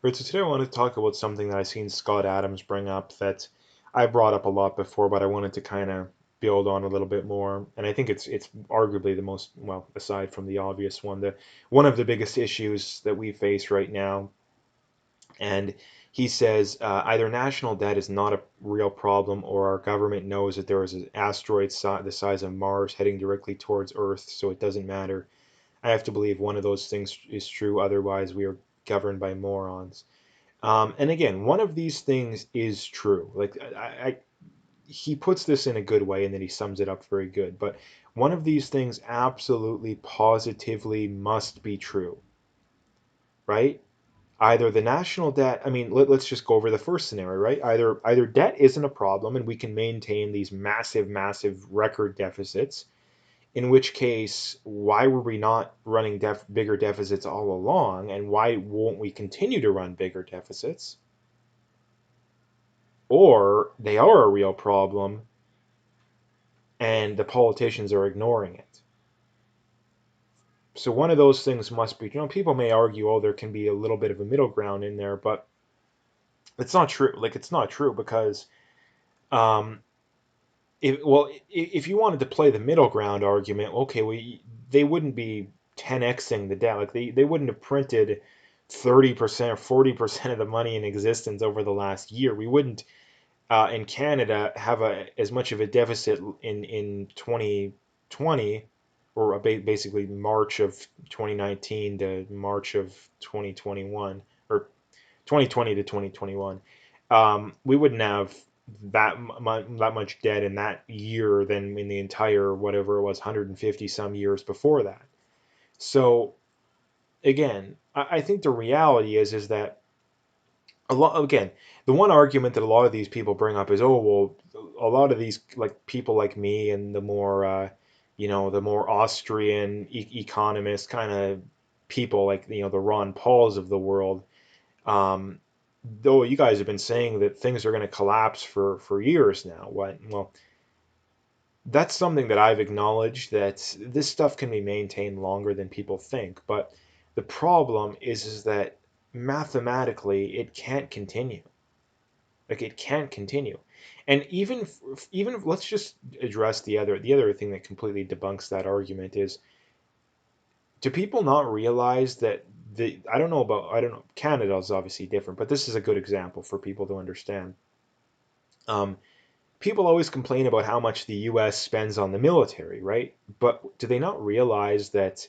Right, so today I want to talk about something that I've seen Scott Adams bring up that I brought up a lot before, but I wanted to kind of build on a little bit more. And I think it's arguably the most, well, aside from the obvious one, the one of the biggest issues that we face right now. And he says either national debt is not a real problem, or our government knows that there is an asteroid the size of Mars heading directly towards Earth, so it doesn't matter. I have to believe one of those things is true, otherwise we are governed by morons. And again, one of these things is true. Like he puts this in a good way, and then he sums it up very good. But one of these things absolutely, positively must be true, right? Either the national debt. I mean, let's just go over the first scenario, right? Either debt isn't a problem, and we can maintain these massive, massive record deficits. In which case, why were we not running bigger deficits all along, and why won't we continue to run bigger deficits? Or they are a real problem and the politicians are ignoring it. So one of those things must be, people may argue, oh, there can be a little bit of a middle ground in there, but it's not true. Like, it's not true because, um, if you wanted to play the middle ground argument, okay, well, they wouldn't be 10xing the debt. Like, they wouldn't have printed 30% or 40% of the money in existence over the last year. We wouldn't in Canada have as much of a deficit in 2020, or basically March of 2019 to March of 2021, or 2020 to 2021. We wouldn't have that much debt in that year than in the entire, whatever it was, 150 some years before that. So again, I think the reality is that a lot, again, the one argument that a lot of these people bring up is, oh, well, a lot of these, like, people like me and the more the more Austrian economist kind of people, like, the Ron Pauls of the world, um though you guys have been saying that things are going to collapse for years now. What? Well, that's something that I've acknowledged, that this stuff can be maintained longer than people think, but the problem is that mathematically it can't continue. Like, it can't continue. And even let's just address the other thing that completely debunks that argument is, do people not realize that I don't know, Canada is obviously different, but this is a good example for people to understand. Um, People always complain about how much the US spends on the military, right? But do they not realize that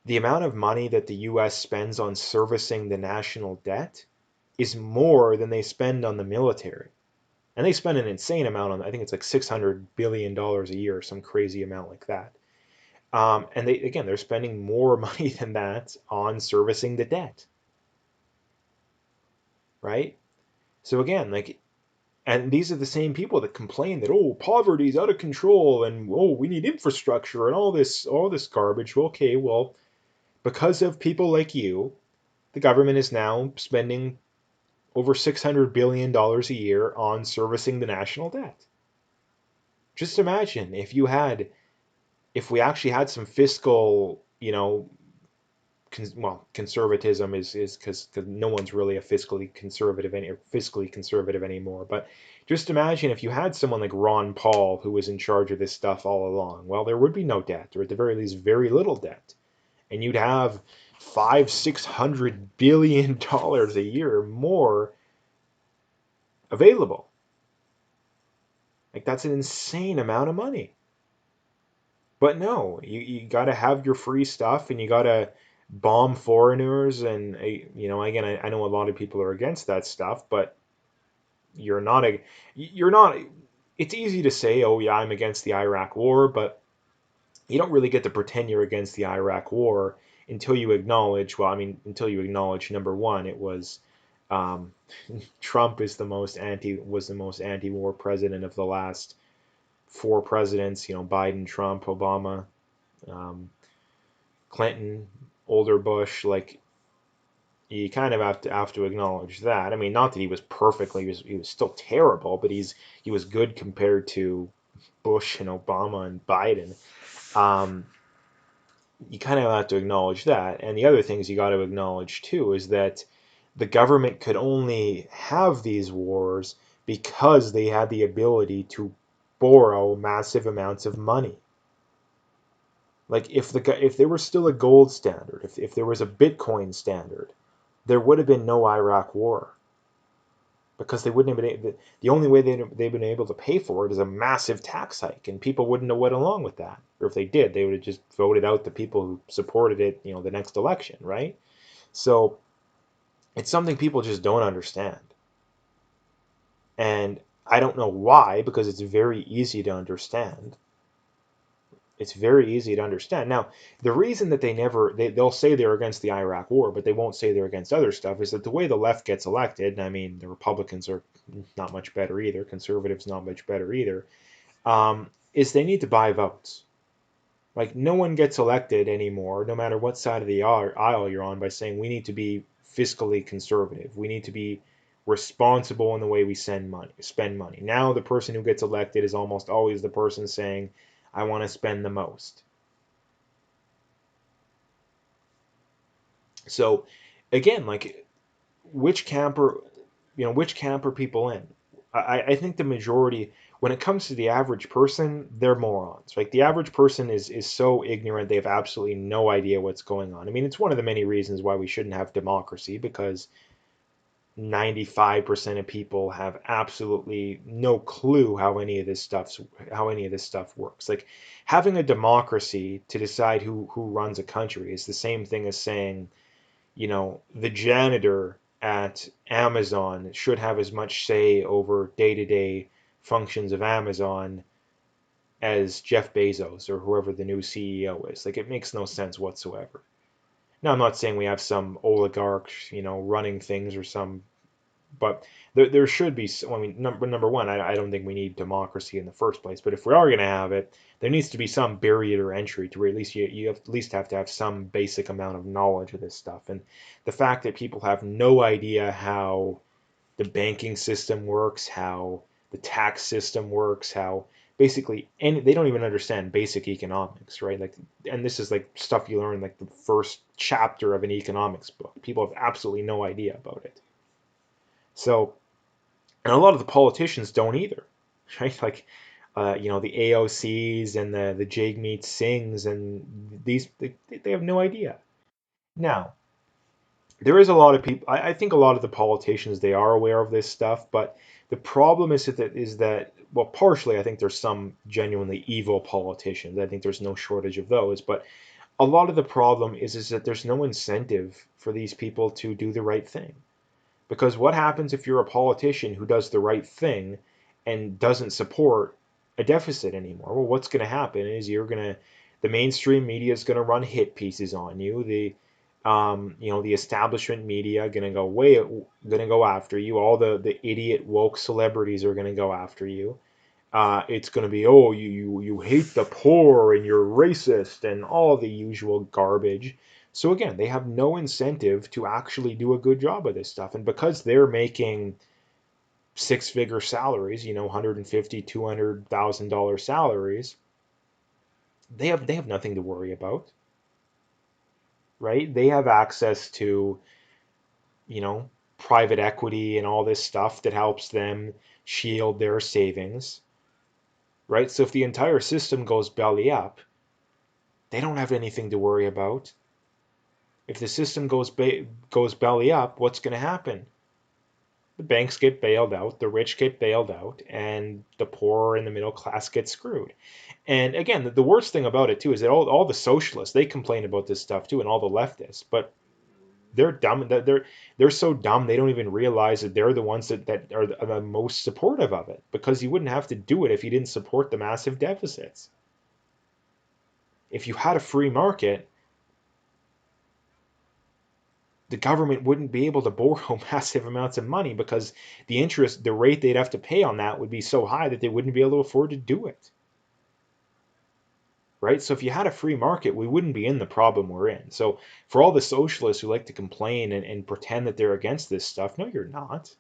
the amount of money that the US spends on servicing the national debt is more than they spend on the military? And they spend an insane amount on, I think it's like $600 billion a year, or some crazy amount like that. And they're spending more money than that on servicing the debt, right? So again, like, and these are the same people that complain that, oh, poverty's out of control, and, oh, we need infrastructure and all this garbage. Well, okay, well, because of people like you, the government is now spending over $600 billion a year on servicing the national debt. Just imagine if we actually had some fiscal, conservatism is because no one's really a fiscally conservative anymore. But just imagine if you had someone like Ron Paul who was in charge of this stuff all along. Well, there would be no debt, or at the very least, very little debt, and you'd have 500-600 billion dollars a year more available. Like, that's an insane amount of money. But no, you got to have your free stuff, and you got to bomb foreigners. And, again, I know a lot of people are against that stuff, but you're not a, you're not, it's easy to say, oh, yeah, I'm against the Iraq war, but you don't really get to pretend you're against the Iraq war until you acknowledge, well, I mean, until you acknowledge, number one, it was, um, Trump was the most anti-war president of the last four presidents, Biden, Trump, Obama, um, Clinton, older Bush. Like, you kind of have to acknowledge that. I mean, not that he was perfectly, he was still terrible, but he was good compared to Bush and Obama and Biden. Um, you kind of have to acknowledge that. And the other things you got to acknowledge too is that the government could only have these wars because they had the ability to borrow massive amounts of money. Like if there was still a gold standard, if there was a Bitcoin standard, there would have been no Iraq war because they wouldn't have been the only way they've been able to pay for it is a massive tax hike, and people wouldn't have went along with that. Or if they did, they would have just voted out the people who supported it, the next election, right? So it's something people just don't understand. And I don't know why, because it's very easy to understand. It's very easy to understand. Now, the reason that they'll say they're against the Iraq war, but they won't say they're against other stuff, is that the way the left gets elected, I mean, the Republicans are not much better either, conservatives not much better either, is they need to buy votes. Like, no one gets elected anymore, no matter what side of the aisle you're on, by saying we need to be fiscally conservative. We need to be responsible in the way we spend money. Now the person who gets elected is almost always the person saying, I want to spend the most. So again, like, which camp are which camp are people in? I think the majority, when it comes to the average person, they're morons. Like, the average person is so ignorant, they have absolutely no idea what's going on. I mean, it's one of the many reasons why we shouldn't have democracy, because 95% of people have absolutely no clue how any of this stuff works. Like, having a democracy to decide who runs a country is the same thing as saying, the janitor at Amazon should have as much say over day-to-day functions of Amazon as Jeff Bezos or whoever the new CEO is. Like, it makes no sense whatsoever. Now, I'm not saying we have some oligarch, running things, or some, but there should be. I mean, number one, I don't think we need democracy in the first place. But if we are going to have it, there needs to be some barrier to entry to where at least you at least have to have some basic amount of knowledge of this stuff. And the fact that people have no idea how the banking system works, how the tax system works, how basically any they don't even understand basic economics, right? Like, and this is like stuff you learn like the first chapter of an economics book. People have absolutely no idea about it. So, and a lot of the politicians don't either, right? Like, the AOCs and the Jagmeet Singhs and they have no idea. Now, there is a lot of people. I think a lot of the politicians, they are aware of this stuff, but the problem is that well, partially I think there's some genuinely evil politicians. I think there's no shortage of those, but a lot of the problem is that there's no incentive for these people to do the right thing. Because what happens if you're a politician who does the right thing and doesn't support a deficit anymore? Well, what's going to happen is the mainstream media is going to run hit pieces on you. The establishment media going to go after you. All the idiot woke celebrities are going to go after you. It's going to be, oh, you hate the poor and you're racist and all the usual garbage. So again, they have no incentive to actually do a good job of this stuff. And because they're making six-figure salaries, 150, $200,000 salaries, they have nothing to worry about, right? They have access to, you know, private equity and all this stuff that helps them shield their savings, right? So if the entire system goes belly up, they don't have anything to worry about. If the system goes belly up, what's going to happen? The banks get bailed out, the rich get bailed out, and the poor and the middle class get screwed. And again, the worst thing about it too is that all the socialists, they complain about this stuff too, and all the leftists, but they're dumb. They're so dumb they don't even realize that they're the ones that are the most supportive of it, because you wouldn't have to do it if you didn't support the massive deficits. If you had a free market, the government wouldn't be able to borrow massive amounts of money, because the rate they'd have to pay on that would be so high that they wouldn't be able to afford to do it. Right? So if you had a free market, we wouldn't be in the problem we're in. So for all the socialists who like to complain and pretend that they're against this stuff, no, you're not.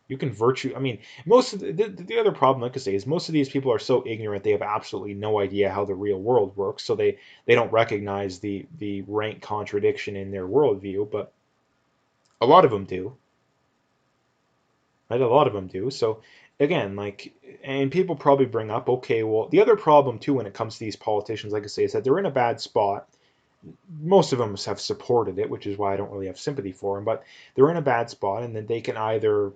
You can I mean, most of the other problem, like I say, is most of these people are so ignorant they have absolutely no idea how the real world works. So they don't recognize the rank contradiction in their worldview. But A lot of them do, right? A lot of them do. So again, like, and people probably bring up, okay, well, the other problem too when it comes to these politicians, like I say, is that they're in a bad spot. Most of them have supported it, which is why I don't really have sympathy for them, but they're in a bad spot, and then they can either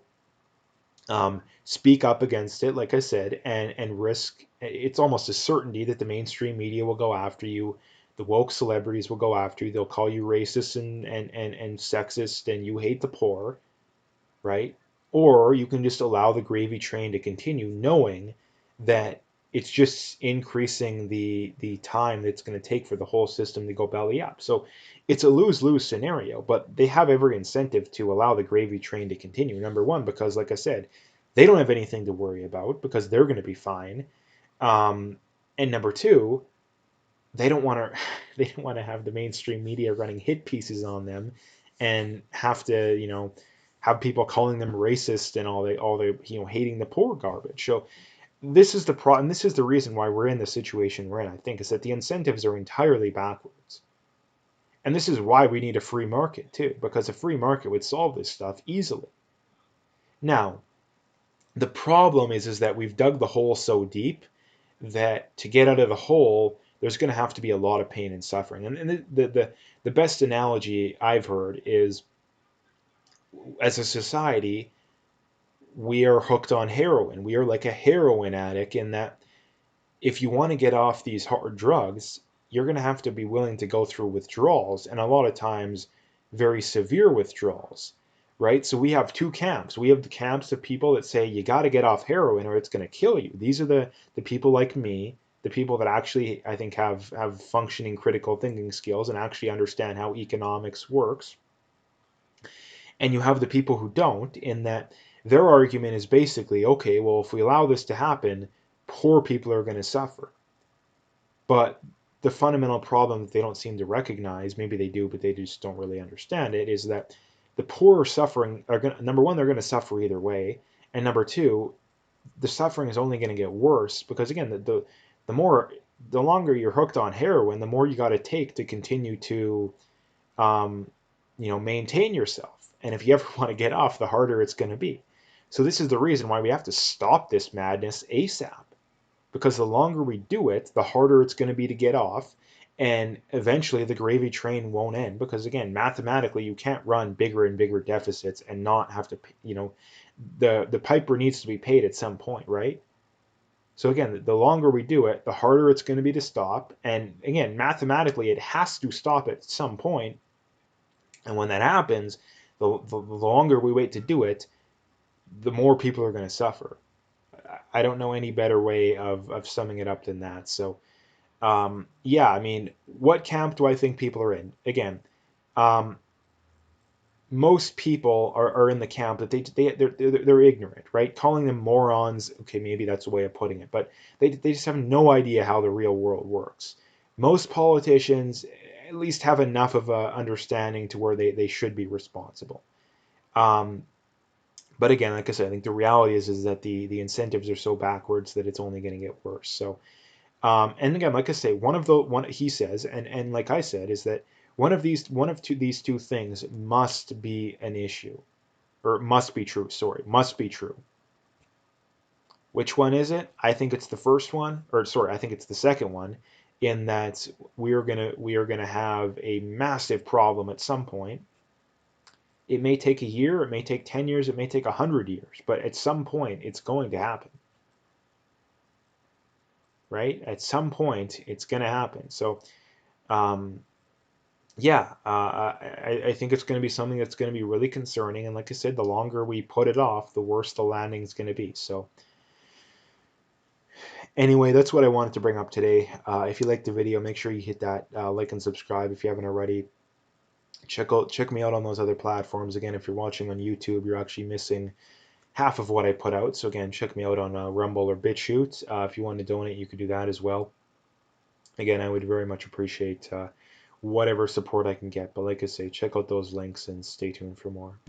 speak up against it, like I said, and risk. It's almost a certainty that the mainstream media will go after you. The woke celebrities will go after you. They'll call you racist and sexist, and you hate the poor, right? Or you can just allow the gravy train to continue, knowing that it's just increasing the time that it's going to take for the whole system to go belly up. So it's a lose-lose scenario, but they have every incentive to allow the gravy train to continue. Number one, because like I said, they don't have anything to worry about because they're going to be fine. Um, and number two, they don't want to they don't want to have the mainstream media running hit pieces on them and have to have people calling them racist and all the hating the poor garbage. So this is the problem. This is the reason why we're in the situation we're in. I think is that the incentives are entirely backwards, and this is why we need a free market too, because a free market would solve this stuff easily. Now the problem is that we've dug the hole so deep that to get out of the hole, there's going to have to be a lot of pain and suffering. And the best analogy I've heard is, as a society, we are hooked on heroin. We are like a heroin addict in that if you want to get off these hard drugs, you're going to have to be willing to go through withdrawals, and a lot of times very severe withdrawals, right? So we have two camps. We have the camps of people that say you got to get off heroin or it's going to kill you. These are the people like me, the people that actually I think have functioning critical thinking skills and actually understand how economics works. And you have the people who don't, in that their argument is basically, okay, well, if we allow this to happen, poor people are going to suffer. But the fundamental problem that they don't seem to recognize, maybe they do, but they just don't really understand it, is that the poor are suffering are going to, number one, they're going to suffer either way. And number two, the suffering is only going to get worse because again, the more the longer you're hooked on heroin, the more you got to take to continue to um, maintain yourself. And if you ever want to get off, the harder it's going to be. So this is the reason why we have to stop this madness ASAP, because the longer we do it, the harder it's going to be to get off. And eventually the gravy train won't end because, again, mathematically, you can't run bigger and bigger deficits and not have to, the piper needs to be paid at some point, right? So again, the longer we do it, the harder it's going to be to stop. And again, mathematically, it has to stop at some point. And when that happens, the longer we wait to do it, the more people are going to suffer. I don't know any better way of summing it up than that. So, yeah, I mean, what camp do I think people are in? Again, um, most people are in the camp that they're ignorant, right? Calling them morons, okay, maybe that's a way of putting it, but they just have no idea how the real world works. Most politicians at least have enough of a understanding to where they should be responsible. Um, but again, like I said, I think the reality is that the incentives are so backwards that it's only going to get worse. So, and again, like I say, one he says, and like I said, is that these two things must be an issue, or must be true. Sorry, must be true. Which one is it? I think it's the first one, or sorry, I think it's the second one, in that we are gonna have a massive problem at some point. It may take a year, it may take 10 years, it may take 100 years, but at some point it's going to happen, right? At some point it's going to happen. So, um, yeah, I think it's going to be something that's going to be really concerning. And like I said, the longer we put it off, the worse the landing is going to be. So, anyway, that's what I wanted to bring up today. If you liked the video, make sure you hit that like and subscribe if you haven't already. Check me out on those other platforms. Again, if you're watching on YouTube, you're actually missing half of what I put out. So again, check me out on Rumble or BitChute. If you want to donate, you could do that as well. Again, I would very much appreciate whatever support I can get. But like I say, check out those links and stay tuned for more.